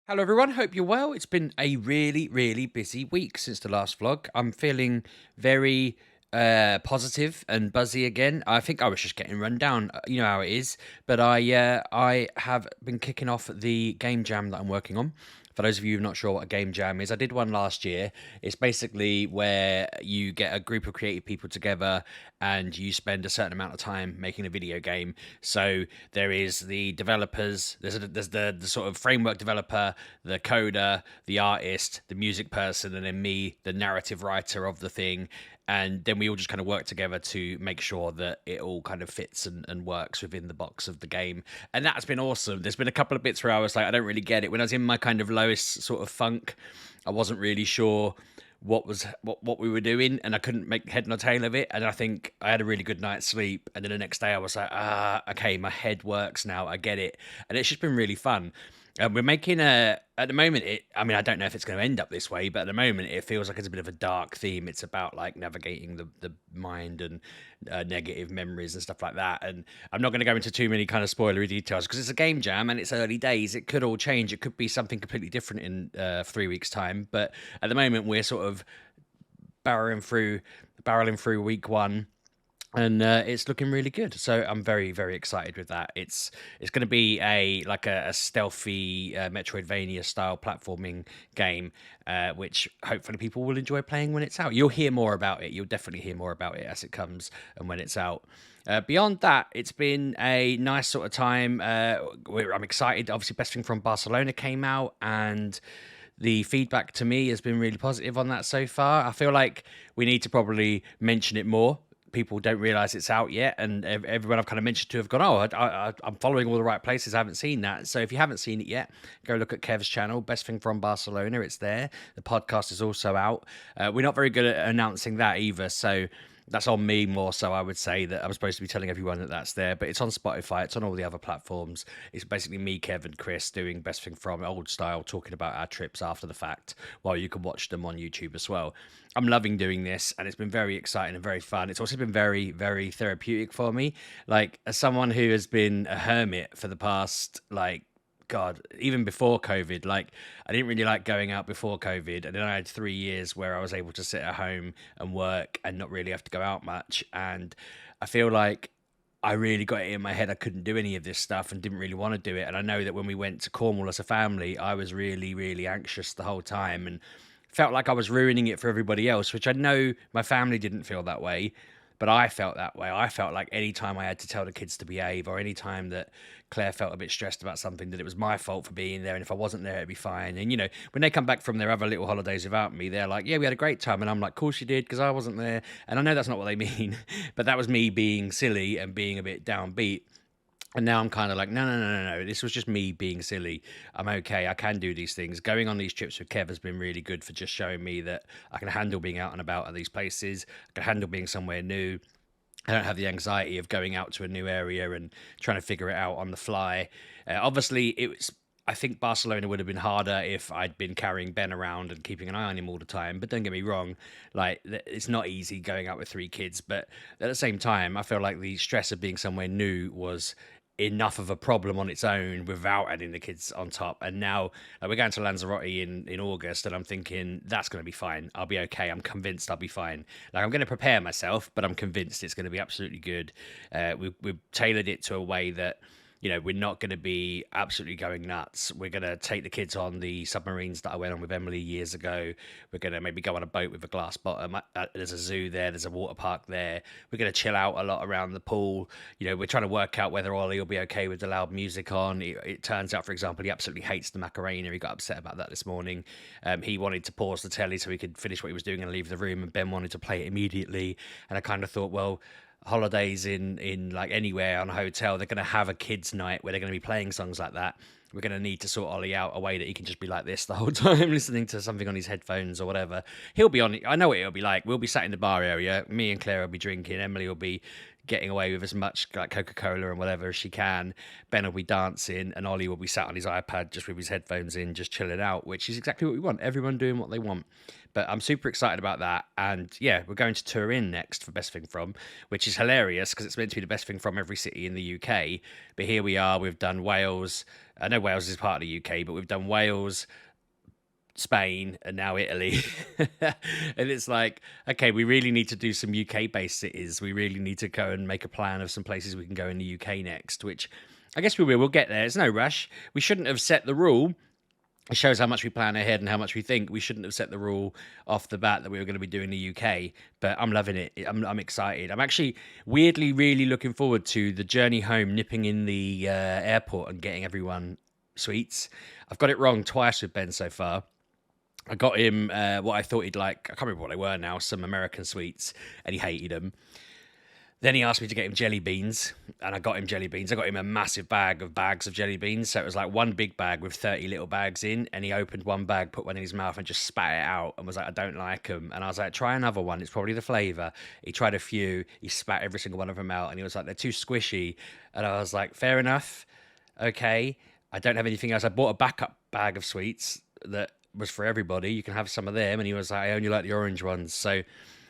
Hello, everyone. Hope you're well. It's been a really, really busy week since the last vlog. I'm feeling very positive and buzzy again. I think I was just getting run down. You know how it is. But I have been kicking off the game jam that I'm working on. For those of you who are not sure what a game jam is, I did one last year. It's basically where you get a group of creative people together and you spend a certain amount of time making a video game. So there is the developers, there's the sort of framework developer, the coder, the artist, the music person, and then me, the narrative writer of the thing. And then we all just kind of work together to make sure that it all kind of fits and works within the box of the game. And that's been awesome. There's been a couple of bits where I was like, I don't really get it. When I was in my kind of lowest sort of funk, I wasn't really sure what we were doing, and I couldn't make head nor tail of it. And I think I had a really good night's sleep, and then the next day I was like, okay, my head works now, I get it. And it's just been really fun. We're making at the moment, I mean, I don't know if it's going to end up this way, but at the moment it feels like it's a bit of a dark theme. It's about like navigating the mind and negative memories and stuff like that. And I'm not going to go into too many kind of spoilery details because it's a game jam and it's early days. It could all change. It could be something completely different in 3 weeks time. But at the moment we're sort of barreling through week one, and it's looking really good. So I'm very, very excited with that. It's going to be a stealthy Metroidvania style platforming game, which hopefully people will enjoy playing when it's out. You'll hear more about it. You'll definitely hear more about it as it comes and when it's out. Beyond that, it's been a nice sort of time. I'm excited. Obviously, Best Thing from Barcelona came out, and the feedback to me has been really positive on that so far. I feel like we need to probably mention it more. People don't realize it's out yet, and everyone I've kind of mentioned to have gone, I'm following all the right places. I haven't seen that. So if you haven't seen it yet, go look at Kev's channel, Best Thing from Barcelona. It's there. The podcast is also out. We're not very good at announcing that either, so that's on me more so. I would say that I'm supposed to be telling everyone that that's there, but it's on Spotify, it's on all the other platforms. It's basically me, Kev, and Chris doing Best Thing from old style, talking about our trips after the fact, while you can watch them on YouTube as well. I'm loving doing this, and it's been very exciting and very fun. It's also been very, very therapeutic for me. Like, as someone who has been a hermit for the past, like, God, even before COVID, like I didn't really like going out before COVID. And then I had 3 years where I was able to sit at home and work and not really have to go out much. And I feel like I really got it in my head I couldn't do any of this stuff and didn't really want to do it. And I know that when we went to Cornwall as a family, I was really, really anxious the whole time and felt like I was ruining it for everybody else, which I know my family didn't feel that way. But I felt that way. I felt like any time I had to tell the kids to behave, or any time that Claire felt a bit stressed about something, that it was my fault for being there. And if I wasn't there, it'd be fine. And, you know, when they come back from their other little holidays without me, they're like, yeah, we had a great time. And I'm like, of course you did, because I wasn't there. And I know that's not what they mean. But that was me being silly and being a bit downbeat. And now I'm kind of like, no. This was just me being silly. I'm okay. I can do these things. Going on these trips with Kev has been really good for just showing me that I can handle being out and about at these places. I can handle being somewhere new. I don't have the anxiety of going out to a new area and trying to figure it out on the fly. Obviously, it was. I think Barcelona would have been harder if I'd been carrying Ben around and keeping an eye on him all the time. But don't get me wrong, like it's not easy going out with 3 kids. But at the same time, I feel like the stress of being somewhere new was enough of a problem on its own without adding the kids on top. And now we're going to Lanzarote in August, and I'm thinking that's going to be fine. I'll be okay. I'm convinced I'll be fine. Like, I'm going to prepare myself, but I'm convinced it's going to be absolutely good. We've tailored it to a way that, you know, we're not going to be absolutely going nuts. We're going to take the kids on the submarines that I went on with Emily years ago. We're going to maybe go on a boat with a glass bottom. There's a zoo there. There's a water park there. We're going to chill out a lot around the pool. You know, we're trying to work out whether Ollie will be okay with the loud music on. It turns out, for example, he absolutely hates the Macarena. He got upset about that this morning. He wanted to pause the telly so he could finish what he was doing and leave the room, and Ben wanted to play it immediately. And I kind of thought, well, holidays in like anywhere on a hotel, they're going to have a kids night where they're going to be playing songs like that. We're going to need to sort Ollie out a way that he can just be like this the whole time, listening to something on his headphones or whatever. He'll be on, I know what it'll be like. We'll be sat in the bar area. Me and Claire will be drinking. Emily will be getting away with as much like Coca-Cola and whatever as she can. Ben will be dancing, and Ollie will be sat on his iPad just with his headphones in, just chilling out, which is exactly what we want. Everyone doing what they want. But I'm super excited about that. And yeah, we're going to Turin next for Best Thing From, which is hilarious because it's meant to be the best thing from every city in the UK. But here we are, we've done Wales. I know Wales is part of the UK, but we've done Wales, Spain, and now Italy. And it's like, okay, we really need to do some UK based cities. We really need to go and make a plan of some places we can go in the UK next, which I guess we will. We'll get there. It's no rush. We shouldn't have set the rule. It shows how much we plan ahead and how much we think. We shouldn't have set the rule off the bat that we were going to be doing the UK, but I'm loving it. I'm excited. I'm actually weirdly really looking forward to the journey home, nipping in the airport and getting everyone sweets. I've got it wrong twice with Ben so far. I got him what I thought he'd like. I can't remember what they were now, some American sweets, and he hated them. Then he asked me to get him jelly beans, and I got him jelly beans. I got him a massive bags of jelly beans. So it was like one big bag with 30 little bags in, and he opened one bag, put one in his mouth, and just spat it out and was like, I don't like them. And I was like, try another one. It's probably the flavour. He tried a few. He spat every single one of them out, and he was like, they're too squishy. And I was like, fair enough. Okay. I don't have anything else. I bought a backup bag of sweets that was for everybody. You can have some of them. And he was like, I only like the orange ones. So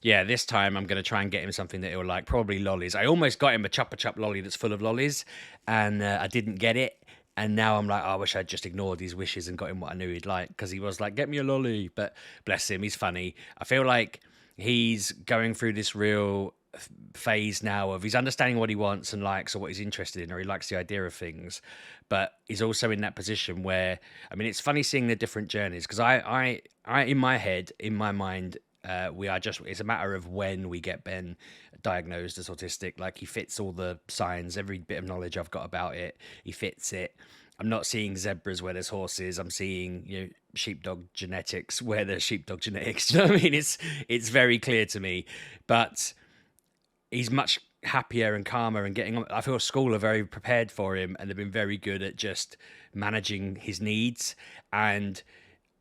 yeah, this time I'm going to try and get him something that he'll like, probably lollies. I almost got him a Chupa Chup lolly that's full of lollies, and I didn't get it. And now I'm like, oh, I wish I'd just ignored his wishes and got him what I knew he'd like, because he was like, get me a lolly. But bless him, he's funny. I feel like he's going through this real phase now of he's understanding what he wants and likes or what he's interested in, or he likes the idea of things. But he's also in that position where, I mean, it's funny seeing the different journeys, because I in my head, in my mind, we are just, it's a matter of when we get Ben diagnosed as autistic. Like, he fits all the signs, every bit of knowledge I've got about it, he fits it. I'm not seeing zebras where there's horses. I'm seeing, you know, sheepdog genetics where there's sheepdog genetics. Do you know what I mean? It's very clear to me. But he's much happier and calmer and getting on. I feel school are very prepared for him, and they've been very good at just managing his needs. And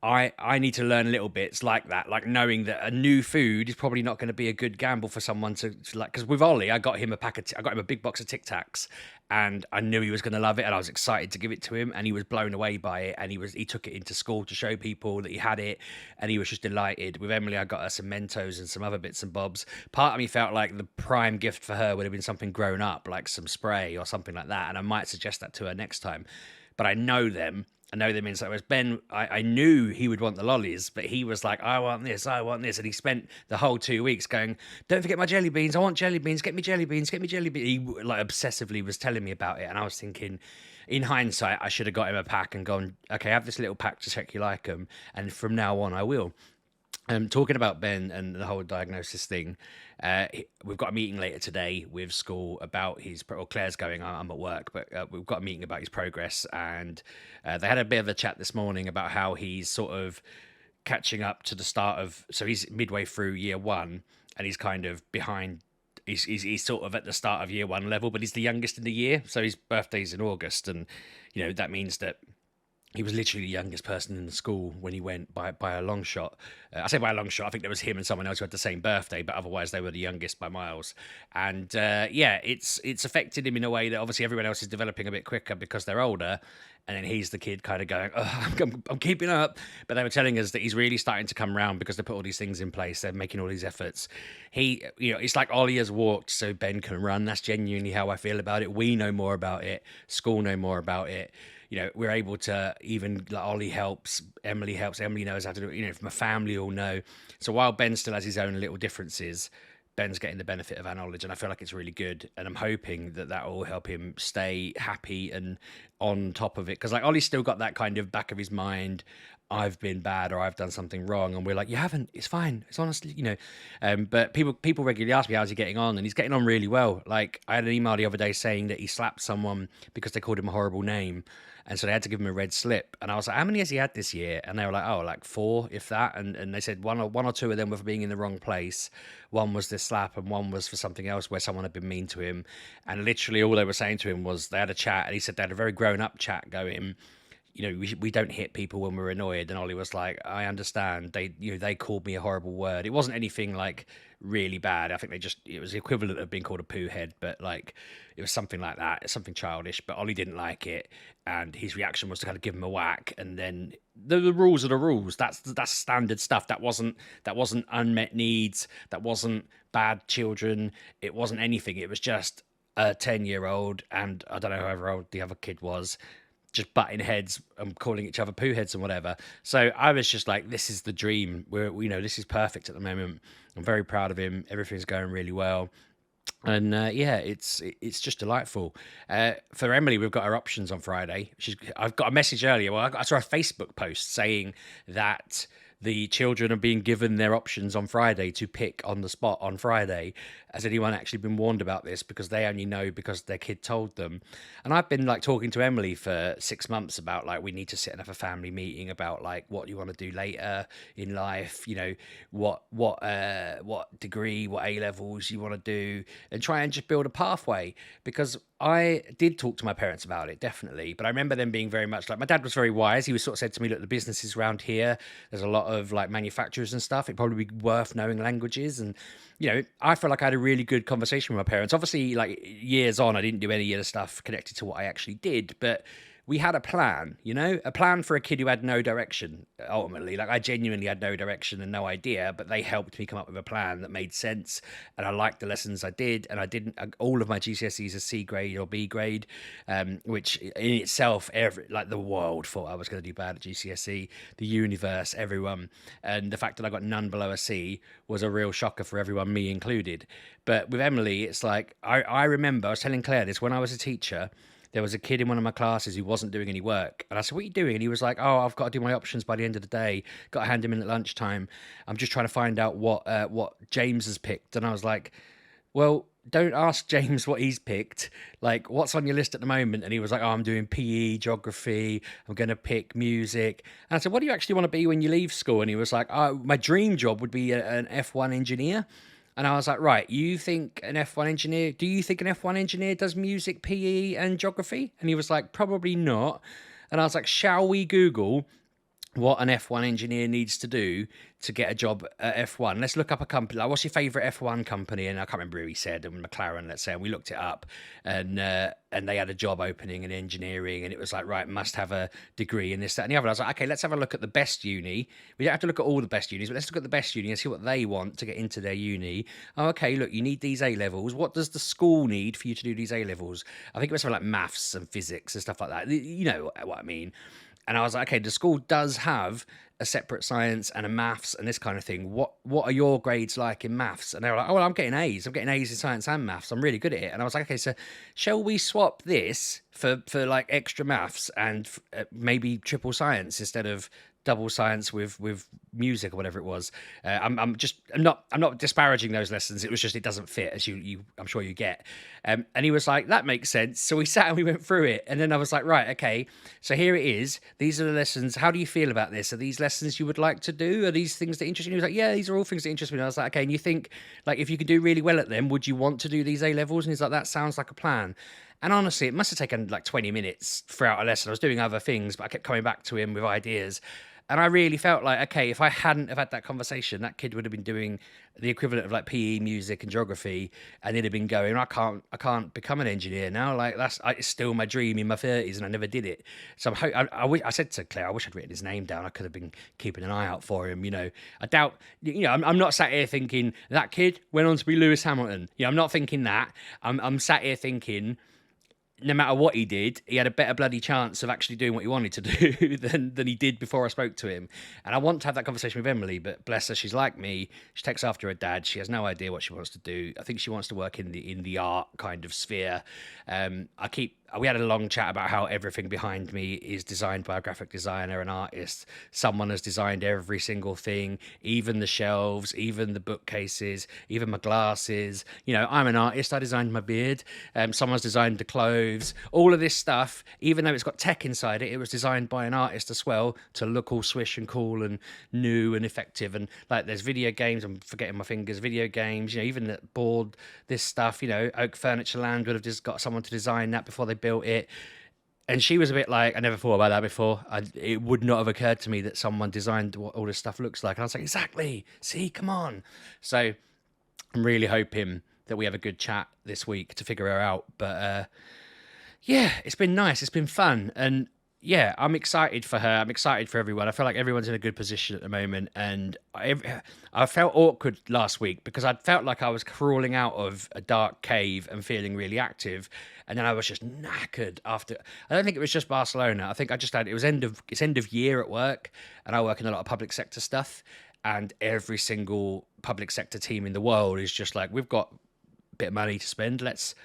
I need to learn little bits like that, like knowing that a new food is probably not going to be a good gamble for someone to like. Because with Ollie, I got him a big box of Tic Tacs, and I knew he was going to love it, and I was excited to give it to him, and he was blown away by it, and he took it into school to show people that he had it, and he was just delighted. With Emily, I got her some Mentos and some other bits and bobs. Part of me felt like the prime gift for her would have been something grown up, like some spray or something like that, and I might suggest that to her next time. But I know them. I know them inside. Whereas Ben, I knew he would want the lollies, but he was like, I want this. And he spent the whole 2 weeks going, don't forget my jelly beans. I want jelly beans. Get me jelly beans. Get me jelly beans. He like obsessively was telling me about it. And I was thinking, in hindsight, I should have got him a pack and gone, okay, have this little pack to check you like them. And from now on, I will. Talking about Ben and the whole diagnosis thing, we've got a meeting later today with school about his, or Claire's going, I'm at work, but we've got a meeting about his progress, and they had a bit of a chat this morning about how he's sort of catching up to the start of, so he's midway through year one, and he's kind of behind, he's sort of at the start of year one level, but he's the youngest in the year, so his birthday's in August, and, you know, that means that he was literally the youngest person in the school when he went by a long shot. I say by a long shot, I think there was him and someone else who had the same birthday, but otherwise they were the youngest by miles. And yeah, it's affected him in a way that obviously everyone else is developing a bit quicker because they're older. And then he's the kid kind of going, oh, I'm keeping up. But they were telling us that he's really starting to come around because they put all these things in place. They're making all these efforts. He, you know, it's like Ollie has walked so Ben can run. That's genuinely how I feel about it. We know more about it. School know more about it. You know, we're able to even, like, Ollie helps, Emily knows how to do it, you know, from a family all know. So while Ben still has his own little differences, Ben's getting the benefit of our knowledge, and I feel like it's really good. And I'm hoping that will help him stay happy and on top of it. Because, like, Ollie's still got that kind of back of his mind, I've been bad or I've done something wrong. And we're like, you haven't, it's fine. It's honestly, you know, but people regularly ask me, how's he getting on? And he's getting on really well. Like, I had an email the other day saying that he slapped someone because they called him a horrible name. And so they had to give him a red slip. And I was like, how many has he had this year? And they were like, oh, like 4, if that. And they said one or two of them were for being in the wrong place. One was this slap and one was for something else where someone had been mean to him. And literally all they were saying to him was they had a chat. And he said they had a very grown-up chat going, we don't hit people when we're annoyed. And Ollie was like, I understand. They called me a horrible word. It wasn't anything like really bad. I think it was the equivalent of being called a poo head, but like it was something like that. It's something childish. But Ollie didn't like it, and his reaction was to kind of give him a whack. And then the rules are the rules. That's standard stuff. That wasn't unmet needs. That wasn't bad children. It wasn't anything. It was just a 10-year-old, and I don't know however old the other kid was, just butting heads and calling each other poo heads and whatever. So I was just like, this is the dream. This is perfect at the moment. I'm very proud of him. Everything's going really well. And yeah, it's just delightful. For Emily, we've got our options on Friday. I've got a message earlier. Well, I saw a Facebook post saying that the children are being given their options on Friday to pick on the spot on Friday. Has anyone actually been warned about this? Because they only know because their kid told them. And I've been like talking to Emily for 6 months about like we need to sit and have a family meeting about like what you want to do later in life. What degree, what A levels you want to do, and try and just build a pathway. Because I did talk to my parents about it, definitely. But I remember them being very much like, my dad was very wise. He was sort of said to me, look, the businesses around here, there's a lot of like manufacturers and stuff. It'd probably be worth knowing languages. And, I felt like I had a really good conversation with my parents. Obviously, like years on, I didn't do any of the stuff connected to what I actually did. But we had a plan, a plan for a kid who had no direction, ultimately. Like, I genuinely had no direction and no idea, but they helped me come up with a plan that made sense. And I liked the lessons I did. And I didn't, all of my GCSEs are C grade or B grade, which in itself, the world thought I was going to do bad at GCSE, the universe, everyone. And the fact that I got none below a C was a real shocker for everyone, me included. But with Emily, it's like, I remember, I was telling Claire this, when I was a teacher, there was a kid in one of my classes who wasn't doing any work. And I said, what are you doing? And he was like, oh, I've got to do my options by the end of the day. Got to hand him in at lunchtime. I'm just trying to find out what James has picked. And I was like, well, don't ask James what he's picked. Like, what's on your list at the moment? And he was like, oh, I'm doing PE, geography. I'm going to pick music. And I said, what do you actually want to be when you leave school? And he was like, oh, my dream job would be an F1 engineer. And I was like, right, do you think an F1 engineer does music, PE, and geography? And he was like, probably not. And I was like, shall we Google what an F1 engineer needs to do to get a job at F1? Let's look up a company. Like, what's your favourite F1 company? And I can't remember who he said, and McLaren, let's say. And we looked it up, and they had a job opening in engineering, and it was like, right, must have a degree in this, that, and the other. I was like, okay, let's have a look at the best uni. We don't have to look at all the best unis, but let's look at the best uni and see what they want to get into their uni. Oh, okay, look, you need these A levels. What does the school need for you to do these A levels? I think it was something like maths and physics and stuff like that. You know what I mean? And I was like, okay, the school does have a separate science and a maths and this kind of thing. What are your grades like in maths? And they were like, oh, well, I'm getting A's. I'm getting A's in science and maths. I'm really good at it. And I was like, okay, so shall we swap this for like extra maths and maybe triple science instead of double science with music or whatever it was? I'm not disparaging those lessons. It was just, it doesn't fit, as I'm sure you get. And he was like, that makes sense. So we sat and we went through it, and then I was like, right, okay, so here it is. These are the lessons. How do you feel about this? Are these lessons you would like to do? Are these things that interest you? He was like, yeah, these are all things that interest me. And I was like, okay, and you think, like, if you could do really well at them, would you want to do these A levels? And he's like, that sounds like a plan. And honestly, it must have taken like 20 minutes throughout a lesson. I was doing other things, but I kept coming back to him with ideas. And I really felt like, okay, if I hadn't have had that conversation, that kid would have been doing the equivalent of like PE, music, and geography, and he'd have been going, I can't become an engineer now. Like, it's still my dream in my 30s, and I never did it. So I said to Claire, I wish I'd written his name down. I could have been keeping an eye out for him. I doubt. I'm not sat here thinking that kid went on to be Lewis Hamilton. I'm not thinking that. I'm sat here thinking, no matter what he did, he had a better bloody chance of actually doing what he wanted to do than he did before I spoke to him. And I want to have that conversation with Emily, but bless her, she's like me. She takes after her dad. She has no idea what she wants to do. I think she wants to work in the art kind of sphere. We had a long chat about how everything behind me is designed by a graphic designer, an artist. Someone has designed every single thing, even the shelves, even the bookcases, even my glasses. I'm an artist. I designed my beard. Someone's designed the clothes. All of this stuff, even though it's got tech inside it, it was designed by an artist as well to look all swish and cool and new and effective. And like, there's video games. I'm forgetting my fingers. Video games. Even that board, this stuff. Oak Furniture Land would have just got someone to design that before they built it. And she was a bit like, I never thought about that before. It would not have occurred to me that someone designed what all this stuff looks like. And I was like, exactly. See, come on. So I'm really hoping that we have a good chat this week to figure her out. But yeah, it's been nice. It's been fun. And yeah, I'm excited for her. I'm excited for everyone. I feel like everyone's in a good position at the moment. And I felt awkward last week because I felt like I was crawling out of a dark cave and feeling really active. And then I was just knackered after. I don't think it was just Barcelona. I think I just had, it's end of year at work. And I work in a lot of public sector stuff. And every single public sector team in the world is just like, we've got a bit of money to spend. Let's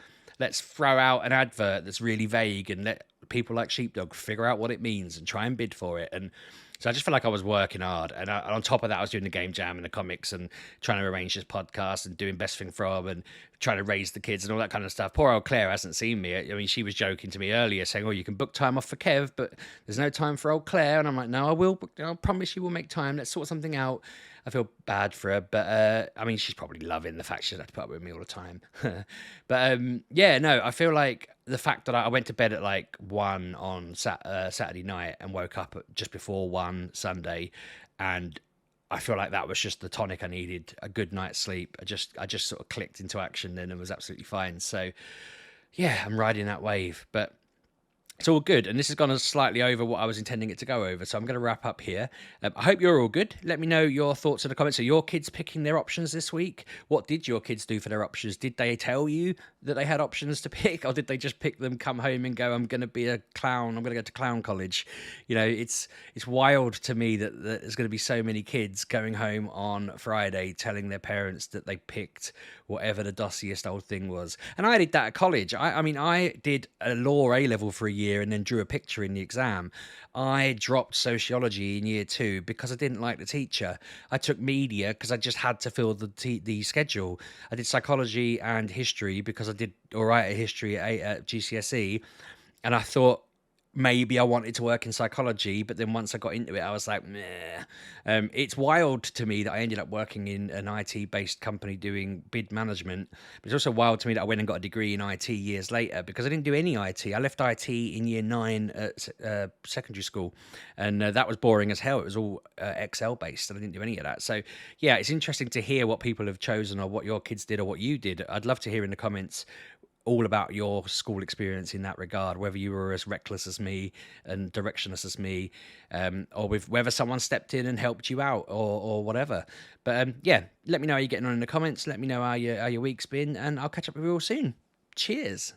throw out an advert that's really vague and let people like Sheepdog figure out what it means and try and bid for it. And so I just feel like I was working hard. And on top of that, I was doing the game jam and the comics and trying to arrange this podcast and doing Best Thing From and trying to raise the kids and all that kind of stuff. Poor old Claire hasn't seen me. I mean, she was joking to me earlier saying, oh, you can book time off for Kev, but there's no time for old Claire. And I'm like, no, I will. I promise you we'll make time. Let's sort something out. I feel bad for her, but I mean, she's probably loving the fact she has to put up with me all the time. But yeah, no, I feel like the fact that I went to bed at like 1 on Saturday night and woke up at just before 1 Sunday, and I feel like that was just the tonic I needed, a good night's sleep. I just sort of clicked into action then and was absolutely fine. So yeah, I'm riding that wave, but it's all good, and this has gone slightly over what I was intending it to go over, so I'm going to wrap up here. I hope you're all good. Let me know your thoughts in the comments. Are your kids picking their options this week? What did your kids do for their options? Did they tell you that they had options to pick, or did they just pick them, come home and go, I'm going to be a clown, I'm going to go to clown college? You know, it's wild to me that there's going to be so many kids going home on Friday telling their parents that they picked whatever the dossiest old thing was. And I did that at college. I mean, I did a law A-level for a year and then drew a picture in the exam. I dropped sociology in year 2 because I didn't like the teacher. I took media because I just had to fill the schedule. I did psychology and history because I did all right at history at GCSE. And I thought maybe I wanted to work in psychology, but then once I got into it, I was like, meh. It's wild to me that I ended up working in an IT-based company doing bid management. But it's also wild to me that I went and got a degree in IT years later because I didn't do any IT. I left IT in year 9 at secondary school, and that was boring as hell. It was all Excel-based, and I didn't do any of that. So, yeah, it's interesting to hear what people have chosen or what your kids did or what you did. I'd love to hear in the comments all about your school experience in that regard, whether you were as reckless as me and directionless as me, or with whether someone stepped in and helped you out or whatever. But yeah, let me know how you're getting on in the comments. Let me know how your week's been, and I'll catch up with you all soon. Cheers.